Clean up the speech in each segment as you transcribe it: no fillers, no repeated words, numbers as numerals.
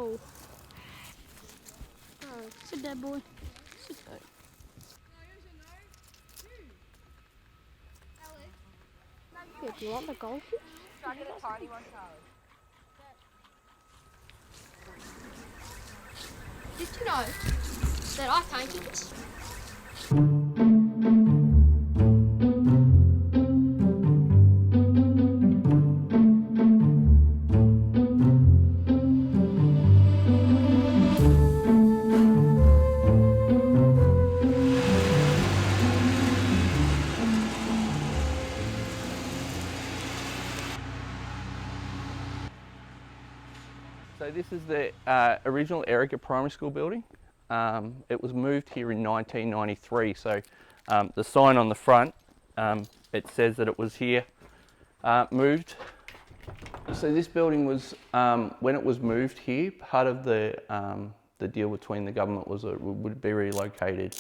Oh. Oh, sit there, boy. Sit there. Yeah, do you want the goldfish? I get a tiny one, Charlie. Did you know that I painted this? So this is the original Erica Primary School building. It was moved here in 1993, so the sign on the front, it says that it was here moved. So this building was, when it was moved here, part of the deal between the government was that it would be relocated.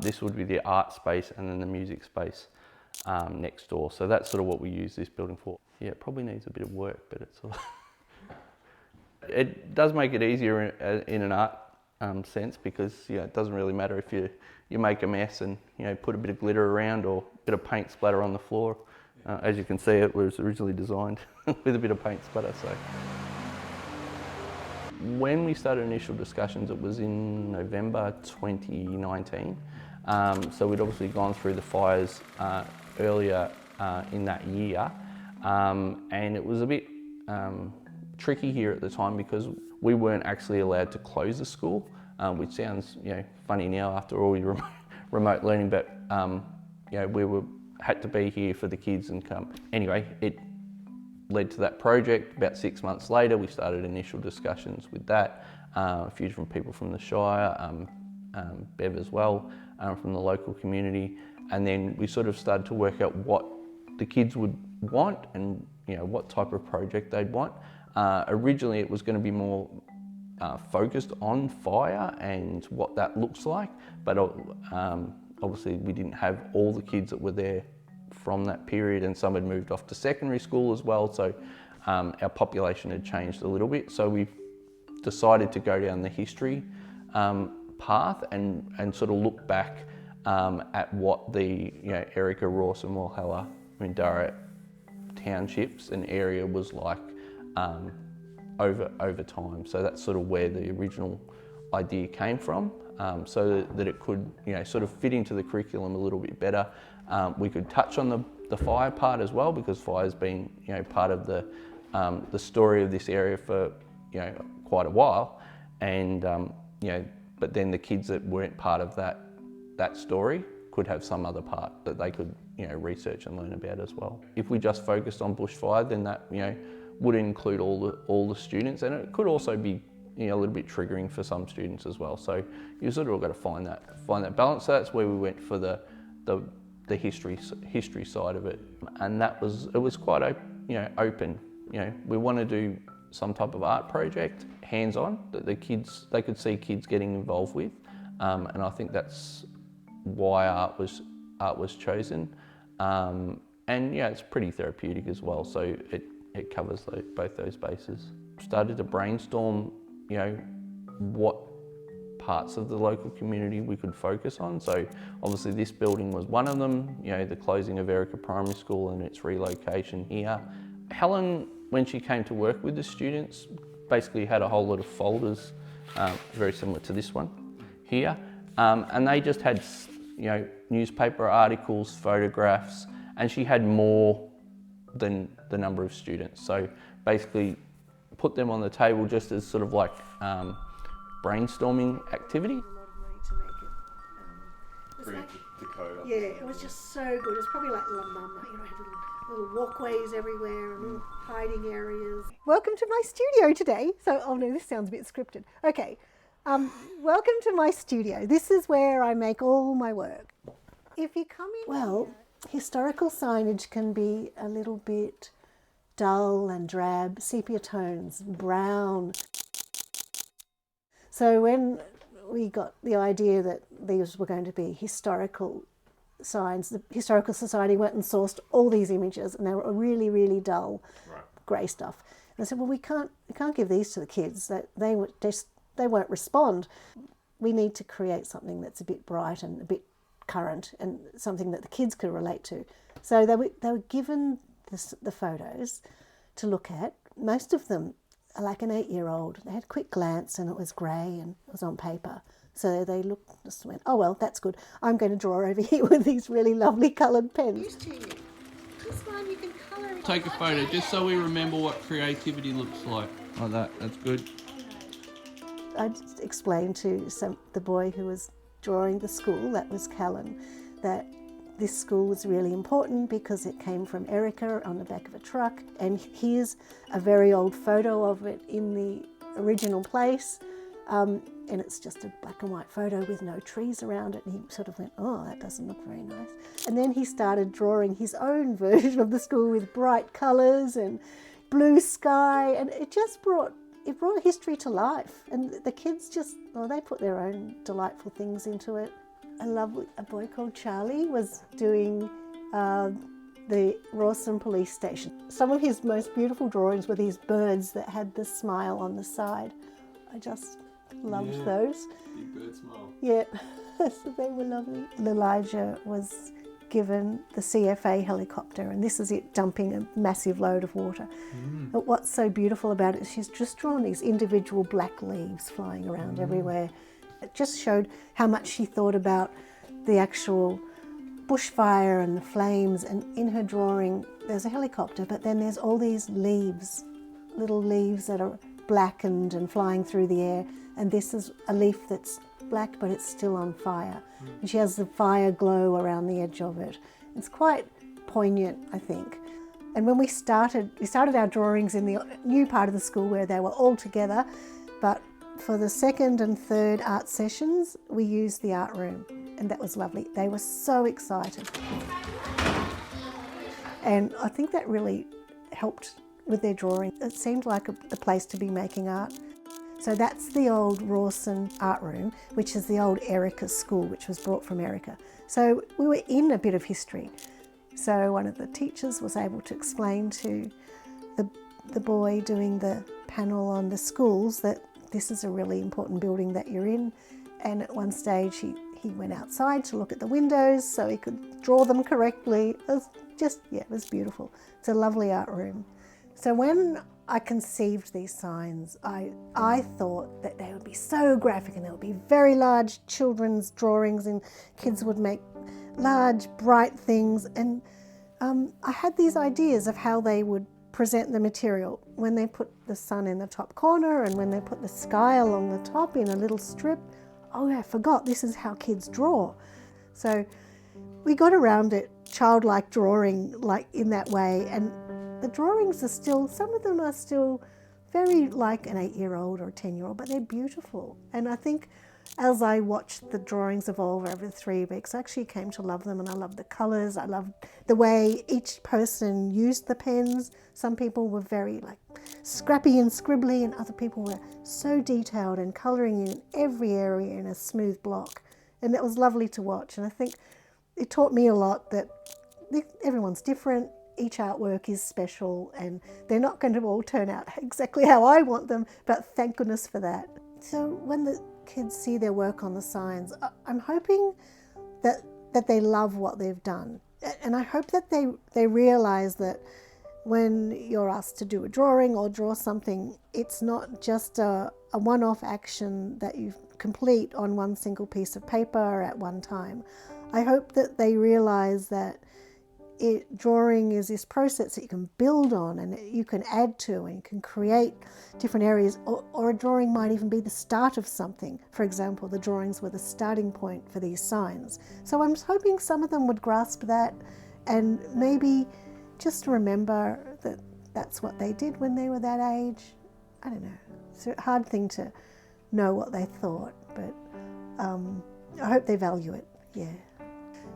This would be the art space and then the music space next door. So that's sort of what we use this building for. Yeah, it probably needs a bit of work, but it's all It does make it easier in an art sense because it doesn't really matter if you make a mess and put a bit of glitter around or a bit of paint splatter on the floor. As you can see, it was originally designed with a bit of paint splatter. So when we started initial discussions, it was in November 2019. So we'd obviously gone through the fires earlier in that year, and it was a bit tricky here at the time because we weren't actually allowed to close the school, which sounds funny now after all your remote learning, but we had to be here for the kids and come. Anyway, it led to that project. About 6 months later, we started initial discussions with that. A few different people from the Shire, Bev as well, from the local community, and then we sort of started to work out what the kids would want and what type of project they'd want. Originally it was going to be more focused on fire and what that looks like, but obviously we didn't have all the kids that were there from that period, and some had moved off to secondary school as well, so our population had changed a little bit. So we decided to go down the history path and sort of look back at what the Erica, Rawson, Walhalla, Mindara townships and area was like over time. So that's sort of where the original idea came from, so that it could sort of fit into the curriculum a little bit better. We could touch on the fire part as well, because fire's been part of the story of this area for quite a while, and but then the kids that weren't part of that story could have some other part that they could research and learn about as well. If we just focused on bushfire, then that would include all the students, and it could also be a little bit triggering for some students as well. So you sort of got to find that balance. So that's where we went for the history side of it, and it was quite open. We want to do some type of art project, hands-on, that they could see kids getting involved with, and I think that's why art was chosen. And it's pretty therapeutic as well. So it covers both those bases. Started to brainstorm, what parts of the local community we could focus on. So obviously this building was one of them, the closing of Erica Primary School and its relocation here. Helen, when she came to work with the students, basically had a whole lot of folders, very similar to this one here, and they just had newspaper articles, photographs, and she had more than the number of students. So basically put them on the table just as sort of like brainstorming activity. A lot of money to make it. The code. Yeah, it was just so good. It's probably like La Mama, had little walkways everywhere and little hiding areas. Welcome to my studio today. So, oh no, this sounds a bit scripted. Okay, welcome to my studio. This is where I make all my work. If you come in, well, historical signage can be a little bit dull and drab, sepia tones, brown. So when we got the idea that these were going to be historical signs, the Historical Society went and sourced all these images, and they were really, really dull, grey stuff. And I said, well, we can't give these to the kids. They won't respond. We need to create something that's a bit bright and a bit current and something that the kids could relate to. So they were given the photos to look at. Most of them are like an 8-year-old. They had a quick glance and it was grey and it was on paper. So they just went, oh, well, that's good. I'm going to draw over here with these really lovely coloured pens. Used to. This one you can colour it. Take a photo just so we remember what creativity looks like. Like that, that's good. I explained to the boy who was drawing the school, that was Helen, that this school was really important because it came from Erica on the back of a truck, and here's a very old photo of it in the original place, and it's just a black and white photo with no trees around it, and he sort of went, oh, that doesn't look very nice. And then he started drawing his own version of the school with bright colours and blue sky, and it brought history to life, and the kids they put their own delightful things into it. A boy called Charlie was doing the Rawson police station. Some of his most beautiful drawings were these birds that had the smile on the side. I just loved those. Big bird smile. Yeah, so they were lovely. Elijah was given the CFA helicopter, and this is it dumping a massive load of water. But what's so beautiful about it is she's just drawn these individual black leaves flying around everywhere. It just showed how much she thought about the actual bushfire and the flames, and in her drawing there's a helicopter, but then there's all these leaves, little leaves that are blackened and flying through the air, and this is a leaf that's black but it's still on fire, and she has the fire glow around the edge of it. It's quite poignant, I think. And when we started our drawings in the new part of the school where they were all together, but for the second and third art sessions we used the art room, and that was lovely. They were so excited, and I think that really helped with their drawing. It seemed like a place to be making art. So that's the old Rawson art room, which is the old Erica school, which was brought from Erica. So we were in a bit of history. So one of the teachers was able to explain to the boy doing the panel on the schools that this is a really important building that you're in. And at one stage he went outside to look at the windows so he could draw them correctly. It was it was beautiful. It's a lovely art room. So when I conceived these signs, I thought that they would be so graphic, and there would be very large children's drawings, and kids would make large, bright things. And I had these ideas of how they would present the material when they put the sun in the top corner and when they put the sky along the top in a little strip. Oh, I forgot, this is how kids draw. So we got around it, childlike drawing, like in that way, and the drawings are still, some of them are still very like an 8-year-old or a 10-year-old, but they're beautiful. And I think as I watched the drawings evolve over the 3 weeks, I actually came to love them, and I loved the colours. I loved the way each person used the pens. Some people were very like scrappy and scribbly, and other people were so detailed and colouring in every area in a smooth block. And it was lovely to watch. And I think it taught me a lot that everyone's different. Each artwork is special, and they're not going to all turn out exactly how I want them, but thank goodness for that. So when the kids see their work on the signs, I'm hoping that they love what they've done. And I hope that they realise that when you're asked to do a drawing or draw something, it's not just a one-off action that you complete on one single piece of paper at one time. I hope that they realise that drawing is this process that you can build on and you can add to, and you can create different areas, or a drawing might even be the start of something. For example, the drawings were the starting point for these signs. So I'm hoping some of them would grasp that and maybe just remember that that's what they did when they were that age. I don't know. It's a hard thing to know what they thought, but I hope they value it, yeah.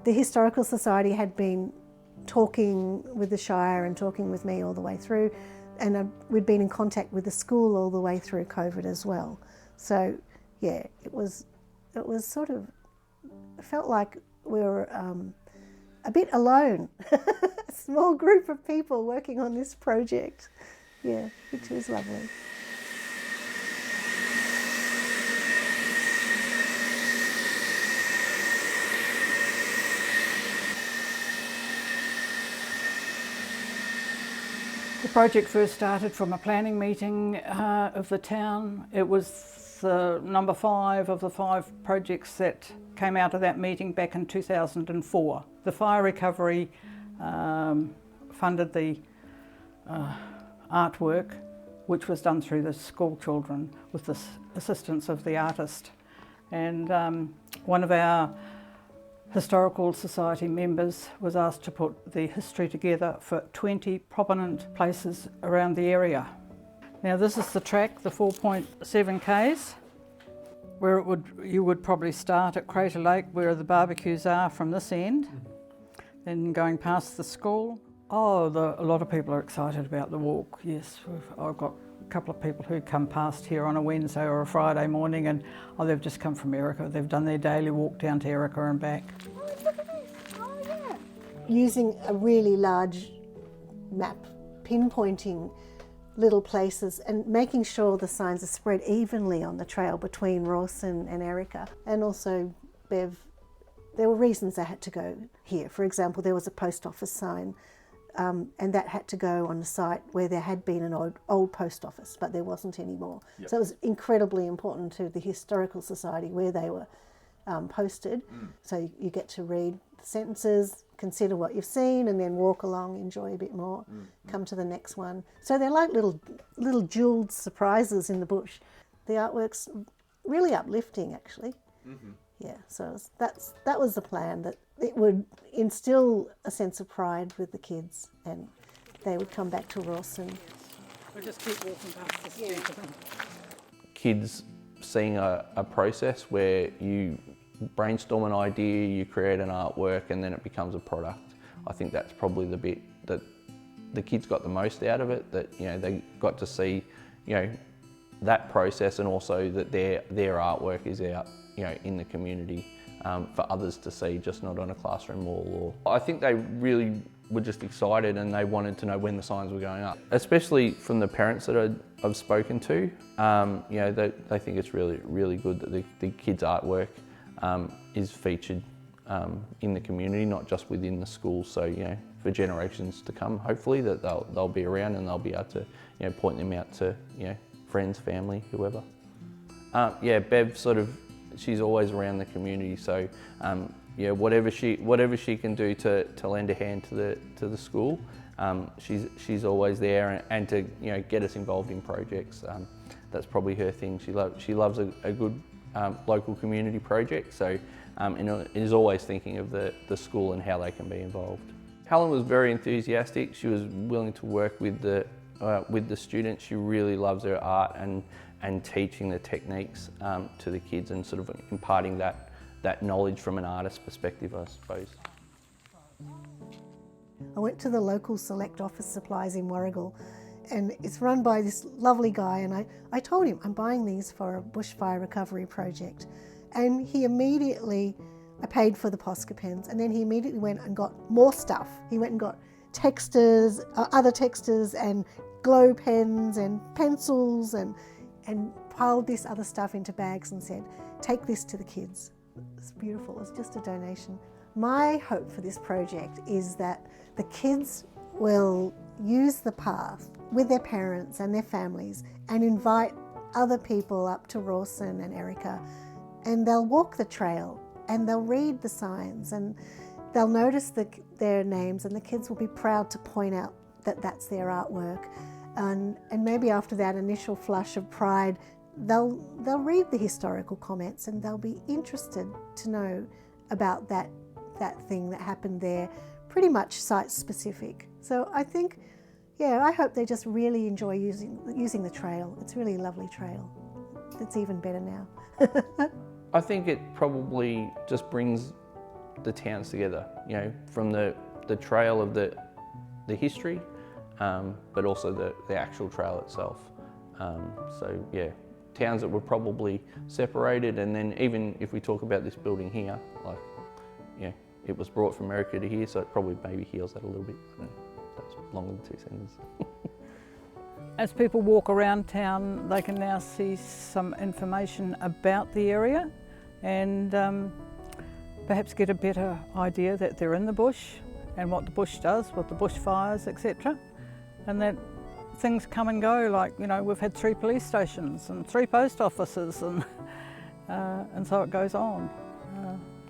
The Historical Society had been talking with the Shire and talking with me all the way through, and we'd been in contact with the school all the way through COVID as well. So yeah, it was sort of, it felt like we were a bit alone, a small group of people working on this project. Yeah, which was lovely. The project first started from a planning meeting of the town. It was number 5 of the 5 projects that came out of that meeting back in 2004. The fire recovery funded the artwork, which was done through the school children with the assistance of the artist. And one of our Historical Society members was asked to put the history together for 20 prominent places around the area. Now this is the track, the 4.7 k's, where you would probably start at Crater Lake where the barbecues are from this end, then going past the school. Oh, a lot of people are excited about the walk, yes. I've got a couple of people who come past here on a Wednesday or a Friday morning and they've just come from Erica. They've done their daily walk down to Erica and back. Oh, look at this. Oh, yeah. Using a really large map, pinpointing little places and making sure the signs are spread evenly on the trail between Rawson and Erica. And also, Bev, there were reasons they had to go here. For example, there was a post office sign and that had to go on the site where there had been an old post office, but there wasn't anymore. Yep. So it was incredibly important to the Historical Society where they were posted. So you get to read the sentences, consider what you've seen, and then walk along, enjoy a bit more, come to the next one. So they're like little jeweled surprises in the bush. The artwork's really uplifting, actually. Yeah, so that was the plan, that it would instill a sense of pride with the kids and they would come back to Rawson. We'll just keep walking past the street. Kids seeing a process where you brainstorm an idea, you create an artwork and then it becomes a product. I think that's probably the bit that the kids got the most out of it, that they got to see that process and also that their artwork is out in the community for others to see, just not on a classroom wall. I think they really were just excited and they wanted to know when the signs were going up. Especially from the parents that I've spoken to, they think it's really, really good that the kids' artwork is featured in the community, not just within the school. So for generations to come, hopefully that they'll be around and they'll be able to point them out to friends, family, whoever. Bev she's always around the community, so whatever she can do to lend a hand to the school, she's always there, and to get us involved in projects. That's probably her thing. She loves a good local community project, so is always thinking of the school and how they can be involved. Helen was very enthusiastic. She was willing to work with the students. She really loves her art and teaching the techniques to the kids and sort of imparting that knowledge from an artist's perspective, I suppose. I went to the local Select Office Supplies in Warragul, and it's run by this lovely guy, and I told him I'm buying these for a bushfire recovery project, and he immediately, I paid for the Posca pens, and then he immediately went and got more stuff. He went and got texters, other texters and glow pens and pencils and piled this other stuff into bags and said, take this to the kids. It's beautiful, it's just a donation. My hope for this project is that the kids will use the path with their parents and their families and invite other people up to Rawson and Erica, and they'll walk the trail and they'll read the signs and they'll notice their names, and the kids will be proud to point out that that's their artwork. And maybe after that initial flush of pride, they'll read the historical comments and they'll be interested to know about that thing that happened there, pretty much site specific. So I think, I hope they just really enjoy using the trail. It's really a lovely trail. It's even better now. I think it probably just brings the towns together, from the trail of the history, but also the actual trail itself. Towns that were probably separated, and then even if we talk about this building here, it was brought from America to here, so it probably maybe heals that a little bit. That's longer than 2 sentences. As people walk around town, they can now see some information about the area and perhaps get a better idea that they're in the bush and what the bush does, what the bushfires, etc. And that things come and go, like, you know, we've had 3 police stations and 3 post offices and so it goes on.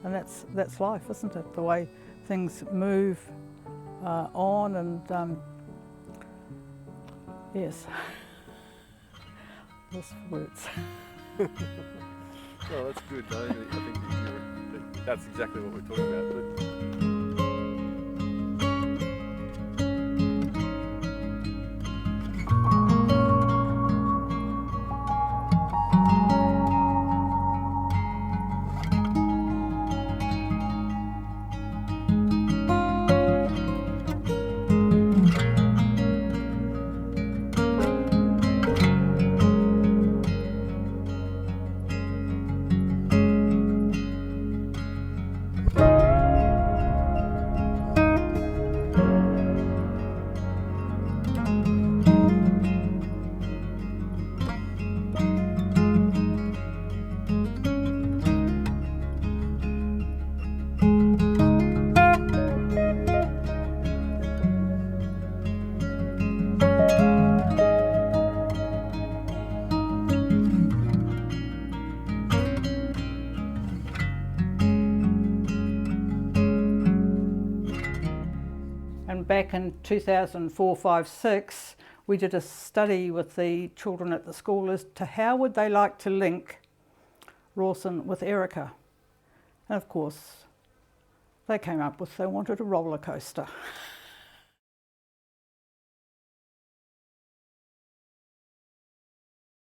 And that's life, isn't it? The way things move on and yes. Lost for words. Well, that's good. I think that's exactly what we're talking about. But back in 2004-5-6, we did a study with the children at the school as to how would they like to link Rawson with Erica. And of course, they came up with they wanted a roller coaster.